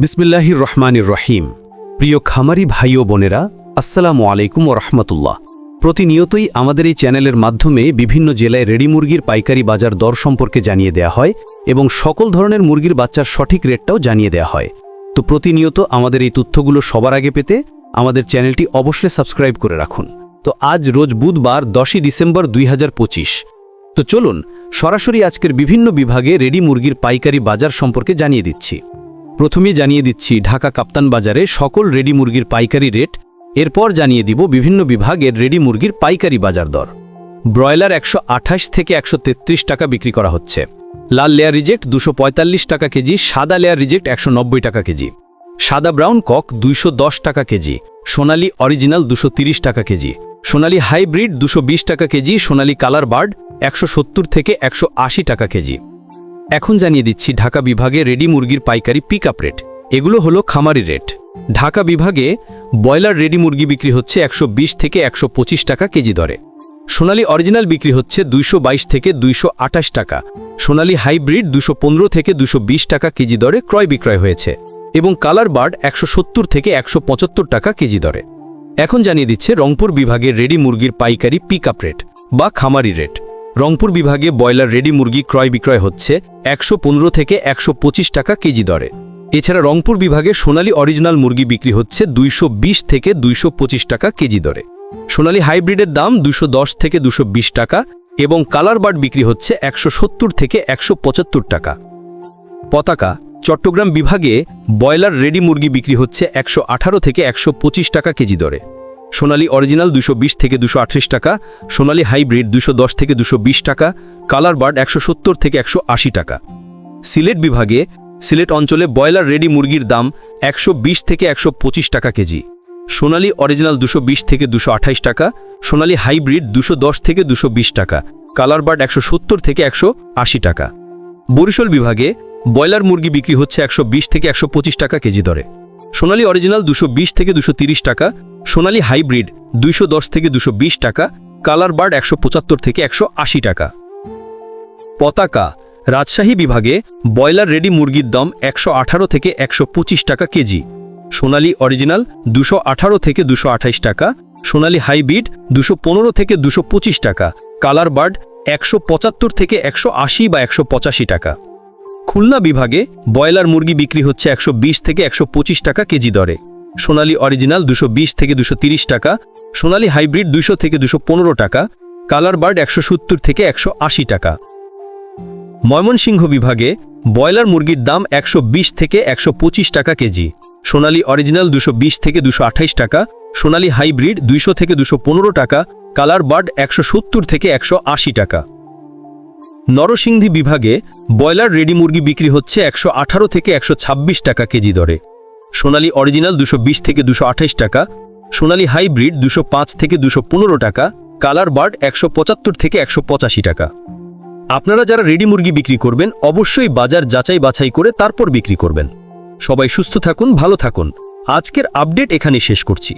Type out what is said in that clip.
বিসমিল্লাহির রহমানির রহিম। প্রিয় খামারি ভাই ও বোনেরা, আসসালামু আলাইকুম ওয়া রাহমাতুল্লাহ। প্রতিনিয়তই আমাদের এই চ্যানেলের মাধ্যমে বিভিন্ন জেলায় রেডি মুরগির পাইকারি বাজার দর সম্পর্কে জানিয়ে দেয়া হয় এবং সকল ধরনের মুরগির বাচ্চার সঠিক রেটটাও জানিয়ে দেয়া হয়। তো প্রতিনিয়ত আমাদের এই তথ্যগুলো সবার আগে পেতে আমাদের চ্যানেলটি অবশ্যই সাবস্ক্রাইব করে রাখুন। তো আজ রোজ বুধবার 10ই ডিসেম্বর 2025। তো চলুন সরাসরি আজকের বিভিন্ন বিভাগে রেডি মুরগির পাইকারি বাজার সম্পর্কে জানিয়ে দিচ্ছি। প্রথমে জানিয়ে দিচ্ছি ঢাকা কাপ্তান বাজারে সকল রেডি মুরগির পাইকারি রেট। এরপর জানিয়ে দিব বিভিন্ন বিভাগের রেডি মুরগির পাইকারি বাজার দর। ব্রয়লার 128 থেকে 133 টাকা বিক্রি করা হচ্ছে। লাল লেয়ার রিজেক্ট 245 টাকা কেজি, সাদা লেয়ার রিজেক্ট 190 টাকা কেজি। সাদা ব্রাউন কক 210 টাকা কেজি, সোনালী অরিজিনাল 230 টাকা কেজি, সোনালী হাইব্রিড 220 টাকা কেজি, সোনালী কালার বার্ড 170 থেকে 180 টাকা কেজি। এখন জানিয়ে দিচ্ছি ঢাকা বিভাগে রেডি মুরগির পাইকারি পিক আপ রেট। এগুলো হলো খামারি রেট। ঢাকা বিভাগে ব্রয়লার রেডি মুরগি বিক্রি হচ্ছে 120 থেকে 125 টাকা কেজি দরে। সোনালী অরিজিনাল বিক্রি হচ্ছে 222 থেকে 228 টাকা। সোনালী হাইব্রিড 215 থেকে 220 টাকা কেজি দরে ক্রয় বিক্রয় হয়েছে এবং কালার বার্ড 170 থেকে 175 টাকা কেজি দরে। এখন জানিয়ে দিচ্ছে রংপুর বিভাগের রেডি মুরগির পাইকারি পিক আপ রেট বা খামারি রেট। রংপুর বিভাগে ব্রয়লার রেডি মুরগি ক্রয় বিক্রয় হচ্ছে 115 থেকে 125 টাকা কেজি দরে। এছাড়া রংপুর বিভাগে সোনালী অরিজিনাল মুরগি বিক্রি হচ্ছে 220 থেকে 225 টাকা কেজি দরে। সোনালী হাইব্রিডের দাম 210 থেকে 220 টাকা এবং কালার বার্ড বিক্রি হচ্ছে 170 থেকে 175 টাকা। পতাকা চট্টগ্রাম বিভাগে ব্রয়লার রেডি মুরগি বিক্রি হচ্ছে 118 থেকে 125 টাকা কেজি দরে। সোনালী অরিজিনাল 220 থেকে 238 টাকা, সোনালী হাইব্রিড 210 থেকে 220 টাকা, কালার বার্ড 170 থেকে 180 টাকা। সিলেট বিভাগে সিলেট অঞ্চলে ব্রয়লার রেডি মুরগির দাম 120 থেকে 125 টাকা কেজি। সোনালী অরিজিনাল 220 থেকে 228 টাকা, সোনালী হাইব্রিড 210 থেকে 220 টাকা, কালার বার্ড 170 থেকে 180 টাকা। বরিশাল বিভাগে ব্রয়লার মুরগি বিক্রি হচ্ছে 120 থেকে 125 টাকা কেজি দরে। সোনালী অরিজিনাল 220 থেকে 230 টাকা, সোনালী হাইব্রিড 210 থেকে 220 টাকা, কালার বার্ড 175 থেকে 180 টাকা। পতাকা রাজশাহী বিভাগে ব্রয়লার রেডি মুরগির দাম 118 থেকে 125 টাকা কেজি। সোনালী অরিজিনাল 218 থেকে 228 টাকা, সোনালী হাইব্রিড 215 থেকে 225 টাকা, কালার বার্ড 175 থেকে 180 বা 185 টাকা। খুলনা বিভাগে ব্রয়লার মুরগি বিক্রি হচ্ছে 120 থেকে 125 টাকা কেজি দরে। সোনালী অরিজিনাল 220 থেকে 230 টাকা, সোনালী হাইব্রিড 200 থেকে 215 টাকা, কালার বার্ড 170 থেকে 180 টাকা। ময়মনসিংহ বিভাগে ব্রয়লার মুরগির দাম 120 থেকে 125 টাকা কেজি। সোনালী অরিজিনাল 220 থেকে 228 টাকা, সোনালী হাইব্রিড 200 থেকে 215 টাকা, কালার বার্ড 170 থেকে 180 টাকা। নরসিংদী বিভাগে ব্রয়লার রেডি মুরগি বিক্রি হচ্ছে 118 থেকে 126 টাকা কেজি দরে। সোনালী অরিজিনাল 220 থেকে 228 টাকা, সোনালী হাইব্রিড 205 থেকে 215 টাকা, কালার বার্ড 175 থেকে 185 টাকা। আপনারা যারা রেডি মুরগি বিক্রি করবেন অবশ্যই বাজার যাচাই বাছাই করে তারপর বিক্রি করবেন। সবাই সুস্থ থাকুন, ভালো থাকুন। আজকের আপডেট এখানে শেষ করছি।